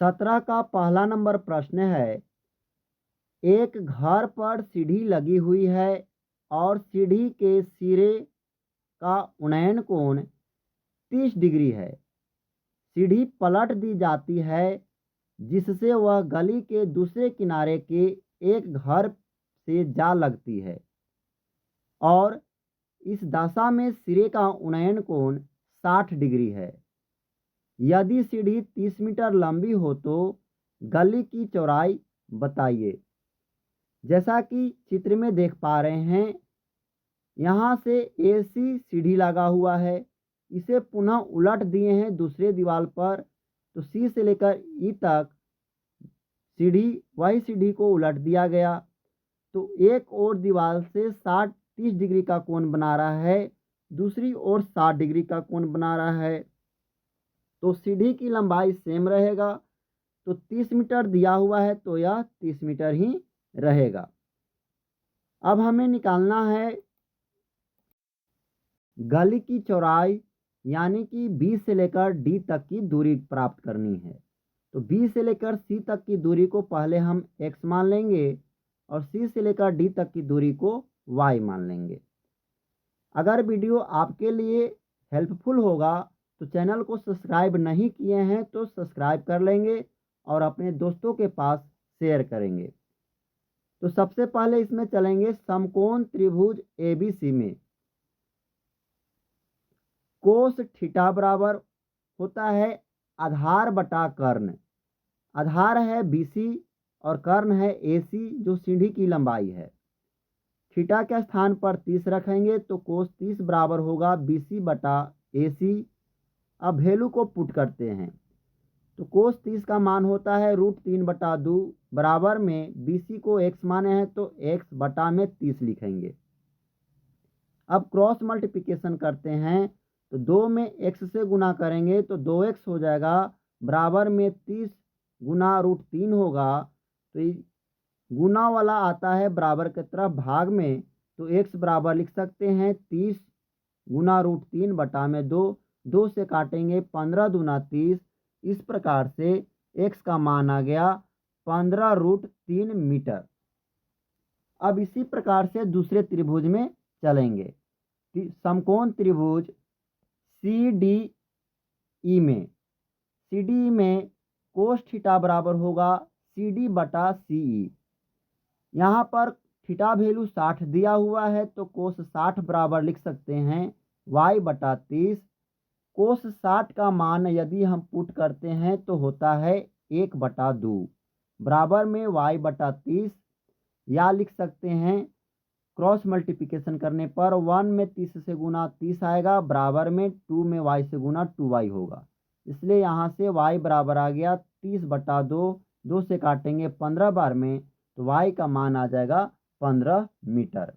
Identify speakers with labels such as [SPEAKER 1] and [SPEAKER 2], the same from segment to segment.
[SPEAKER 1] 17 का पहला नंबर प्रश्न है। एक घर पर सीढ़ी लगी हुई है और सीढ़ी के सिरे का उन्नयन कोण 30 डिग्री है। सीढ़ी पलट दी जाती है जिससे वह गली के दूसरे किनारे के एक घर से जा लगती है और इस दशा में सिरे का उन्नयन कोण 60 डिग्री है। यदि सीढ़ी 30 मीटर लंबी हो तो गली की चौड़ाई बताइए। जैसा कि चित्र में देख पा रहे हैं, यहाँ से एसी सीढ़ी लगा हुआ है, इसे पुनः उलट दिए हैं दूसरे दीवार पर, तो सी से लेकर ई तक वही सीढ़ी को उलट दिया गया, तो एक और दीवार से 30 डिग्री का कोण बना रहा है, दूसरी ओर 60 डिग्री का कोण बना रहा है। तो सीढ़ी की लंबाई सेम रहेगा, तो 30 मीटर दिया हुआ है तो यह 30 मीटर ही रहेगा। अब हमें निकालना है गली की चौड़ाई, यानी कि बी से लेकर डी तक की दूरी प्राप्त करनी है। तो बी से लेकर सी तक की दूरी को पहले हम x मान लेंगे और सी से लेकर डी तक की दूरी को y मान लेंगे। अगर वीडियो आपके लिए हेल्पफुल होगा तो चैनल को सब्सक्राइब नहीं किए हैं तो सब्सक्राइब कर लेंगे और अपने दोस्तों के पास शेयर करेंगे। तो सबसे पहले इसमें चलेंगे समकोण त्रिभुज ABC में। कोस थीटा बराबर होता है आधार बटा कर्ण। आधार है BC और कर्ण है AC जो सीढ़ी की लंबाई है। थीटा के स्थान पर 30 रखेंगे तो कोस 30 बराबर होगा BC बटा AC। अब वैल्यू को पुट करते हैं तो कोस 30 का मान होता है √3/2 बराबर में BC को x माने हैं तो x बटा में 30 लिखेंगे। अब क्रॉस मल्टीप्लिकेशन करते हैं तो 2 में x से गुना करेंगे तो 2x हो जाएगा बराबर में 30 गुना √3 होगा, तो गुना वाला आता है बराबर की तरफ भाग में, तो x बराबर लिख सकते हैं 30 गुना √3 बटा में 2 से काटेंगे 15 दूना 30। इस प्रकार से x का मान आ गया 15√3 मीटर। अब इसी प्रकार से दूसरे त्रिभुज में चलेंगे। समकोण त्रिभुज CDE में कोस थीटा बराबर होगा CD बटा CE। यहाँ पर थीटा वैल्यू 60 दिया हुआ है तो कोस 60 बराबर लिख सकते हैं y बटा 30। कोस 60 का मान यदि हम पुट करते हैं तो होता है 1/2 बराबर में y बटा 30, या लिख सकते हैं क्रॉस मल्टीप्लिकेशन करने पर 1 में 30 से गुना 30 आएगा बराबर में 2 में y से गुना 2y होगा। इसलिए यहाँ से y बराबर आ गया 30/2, 2 से काटेंगे 15 बार में तो y का मान आ जाएगा 15 मीटर।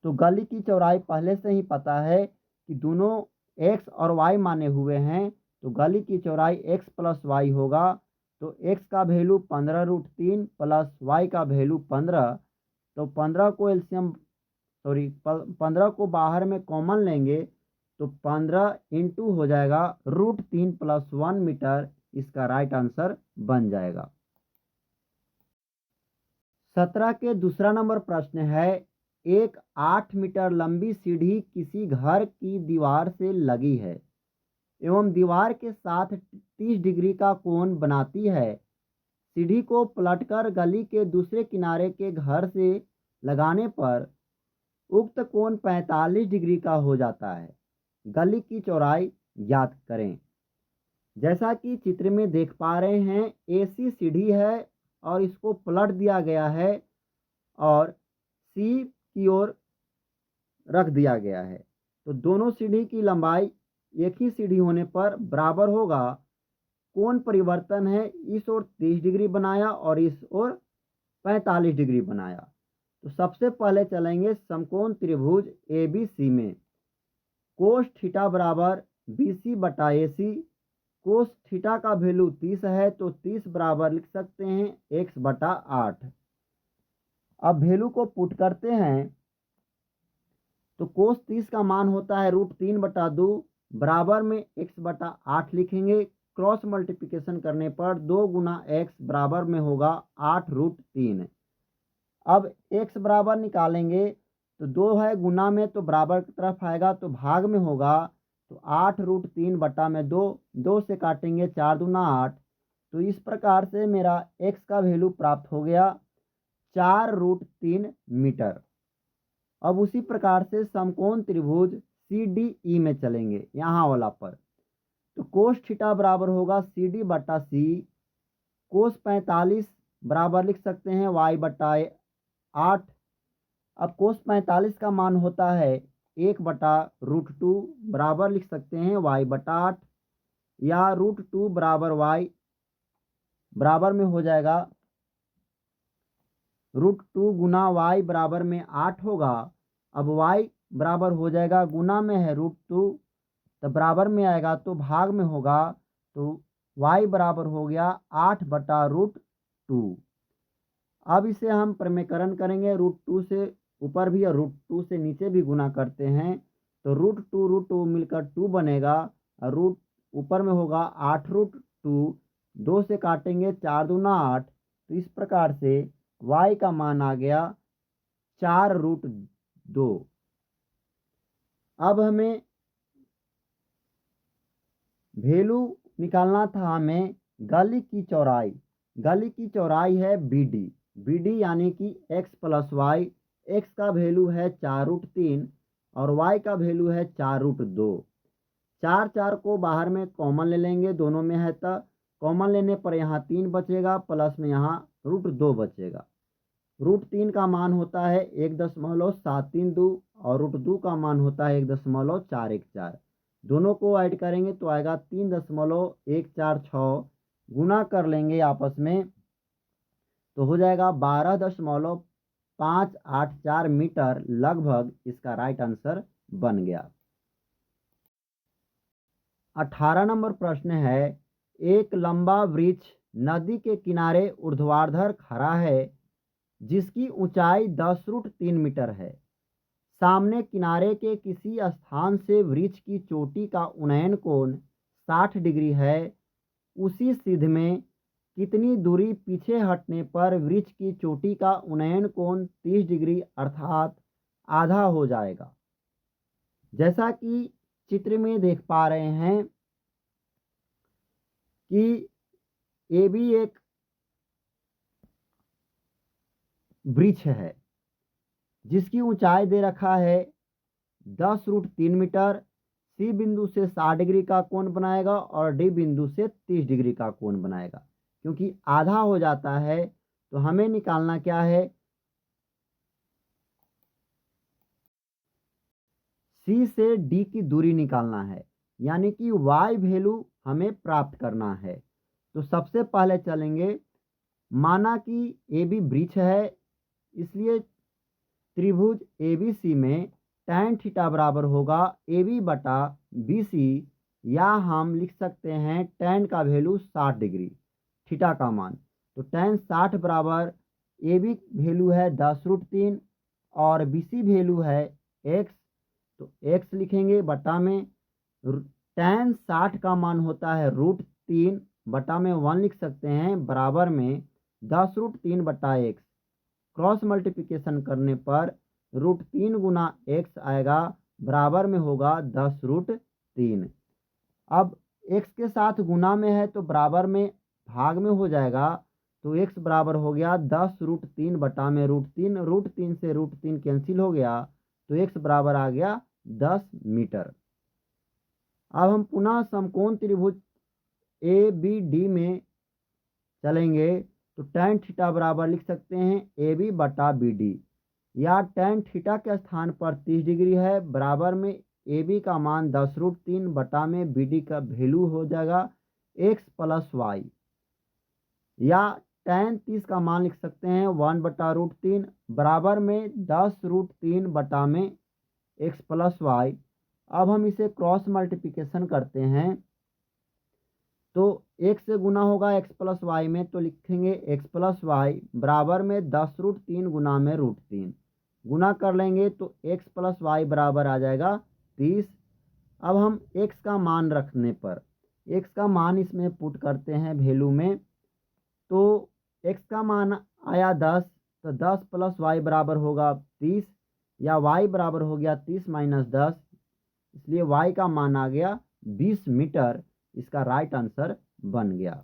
[SPEAKER 1] तो गली की चौड़ाई पहले से ही पता है कि दोनों x और y माने हुए हैं, तो गली की चौड़ाई x प्लस y होगा। तो x का वैल्यू 15√3 प्लस y का वैल्यू 15, तो 15 को बाहर में कॉमन लेंगे तो 15 इंटू हो जाएगा √3 प्लस 1 मीटर। इसका राइट आंसर बन जाएगा। 17 के दूसरा नंबर प्रश्न है। एक 8 मीटर लंबी सीढ़ी किसी घर की दीवार से लगी है एवं दीवार के साथ 30 डिग्री का कोण बनाती है। सीढ़ी को पलटकर गली के दूसरे किनारे के घर से लगाने पर उक्त कोण 45 डिग्री का हो जाता है। गली की चौड़ाई ज्ञात करें। जैसा कि चित्र में देख पा रहे हैं, AC सीढ़ी है और इसको पलट दिया गया है और C की ओर रख दिया गया है, तो दोनों सीढ़ी की लंबाई एक ही सीढ़ी होने पर बराबर होगा। कोण परिवर्तन है, इस ओर 30 डिग्री बनाया और इस ओर 45 डिग्री बनाया। तो सबसे पहले चलेंगे समकोण त्रिभुज ABC में। कोस थीटा बराबर BC बटा AC। कोस थीटा का वैल्यू 30 है तो 30 बराबर लिख सकते हैं x बटा 8। अब वैल्यू को पुट करते हैं तो कोस 30 का मान होता है √3/2 बराबर में x बटा 8 लिखेंगे। क्रॉस मल्टीप्लिकेशन करने पर 2 गुना एक्स बराबर में होगा 8√3। अब एक्स बराबर निकालेंगे तो 2 है गुना में तो बराबर की तरफ आएगा तो भाग में होगा, तो 8√3 बटा में 2, 2 से काटेंगे 4 दूना 8। तो इस प्रकार से मेरा एक्स का वैल्यू प्राप्त हो गया 4√3 मीटर। अब उसी प्रकार से समकोण त्रिभुज सी डी ई में चलेंगे यहाँ वाला पर। तो कोस थीटा बराबर होगा सी डी बटा सी। कोस 45 बराबर लिख सकते हैं वाई बटा 8। अब कोस 45 का मान होता है 1/√2 बराबर लिख सकते हैं वाई बटा 8, या √2 बराबर वाई बराबर में हो जाएगा √2 गुना वाई बराबर में 8 होगा। अब वाई बराबर हो जाएगा, गुना में है √2 तो बराबर में आएगा तो भाग में होगा, तो वाई बराबर हो गया 8/√2। अब इसे हम प्रमेयकरण करेंगे, √2 से ऊपर भी और √2 से नीचे भी गुना करते हैं तो √2 मिलकर 2 बनेगा और रूट ऊपर में होगा 8√2। 2 से काटेंगे 4 दूना 8। तो इस प्रकार से y का मान आ गया 4√2। अब हमें वैल्यू निकालना था हमें गली की चौड़ाई। गली की चौड़ाई है BD यानी कि x प्लस वाई। एक्स का वैल्यू है 4√3 और y का वैल्यू है 4√2। 4 को बाहर में कॉमन ले लेंगे, दोनों में है तो कॉमन लेने पर यहाँ 3 बचेगा, प्लस में यहाँ √2 बचेगा। √3 का मान होता है 1.732 और √2 का मान होता है 1.414। दोनों को ऐड करेंगे तो आएगा 3.146। गुना कर लेंगे आपस में तो हो जाएगा 12.584 मीटर लगभग। इसका राइट आंसर बन गया। 18 नंबर प्रश्न है, एक लंबा वृक्ष नदी के किनारे ऊर्ध्वाधर खड़ा है जिसकी ऊंचाई 10√3 मीटर है। सामने किनारे के किसी स्थान से वृक्ष की चोटी का उन्नयन कोण 60 डिग्री है। उसी सिद्ध में कितनी दूरी पीछे हटने पर वृक्ष की चोटी का उन्नयन कोण 30 डिग्री अर्थात आधा हो जाएगा। जैसा कि चित्र में देख पा रहे हैं कि ये भी एक वृक्ष है जिसकी ऊंचाई दे रखा है 10√3 मीटर। सी बिंदु से 60 डिग्री का कोण बनाएगा और डी बिंदु से 30 डिग्री का कोण बनाएगा। क्योंकि आधा हो जाता है तो हमें निकालना क्या है, सी से डी की दूरी निकालना है, यानी कि वाई वैल्यू हमें प्राप्त करना है। तो सबसे पहले चलेंगे, माना कि ए बी वृक्ष है, इसलिए त्रिभुज ABC में tan थीटा बराबर होगा AB बटा BC, या हम लिख सकते हैं tan का वैल्यू 60 डिग्री थीटा का मान। तो tan 60 बराबर AB वैल्यू है 10√3 और BC वैल्यू है x, तो x लिखेंगे बटा में tan 60 का मान होता है √3 बटा में 1 लिख सकते हैं बराबर में 10√3 बटा x। क्रॉस मल्टीप्लिकेशन करने पर √3 गुना x आएगा बराबर में होगा 10√3। अब x के साथ गुना में है तो बराबर में भाग में हो जाएगा, तो x बराबर हो गया 10√3 बटा में √3। √3 से √3 कैंसिल हो गया तो x बराबर आ गया 10 मीटर। अब हम पुनः समकोण त्रिभुज ABD में चलेंगे तो tan थीटा बराबर लिख सकते हैं AB बटा BD, या tan थीटा के स्थान पर 30 डिग्री है बराबर में AB का मान 10√3 बटा में BD का वैल्यू हो जाएगा x प्लस वाई, या tan 30 का मान लिख सकते हैं 1/√3 बराबर में 10√3 बटा में x प्लस वाई। अब हम इसे क्रॉस मल्टीप्लिकेशन करते हैं तो x से गुना होगा x प्लस वाई में, तो लिखेंगे x प्लस वाई बराबर में 10√3 गुना में √3। गुना कर लेंगे तो x प्लस वाई बराबर आ जाएगा 30। अब हम x का मान रखने पर एक्स का मान इसमें पुट करते हैं वैल्यू में, तो एक्स का मान आया 10, तो 10 प्लस वाई बराबर होगा 30, या वाई बराबर हो गया 30 माइनस 10, इसलिए वाई का मान आ गया 20 मीटर। इसका राइट आंसर बन गया।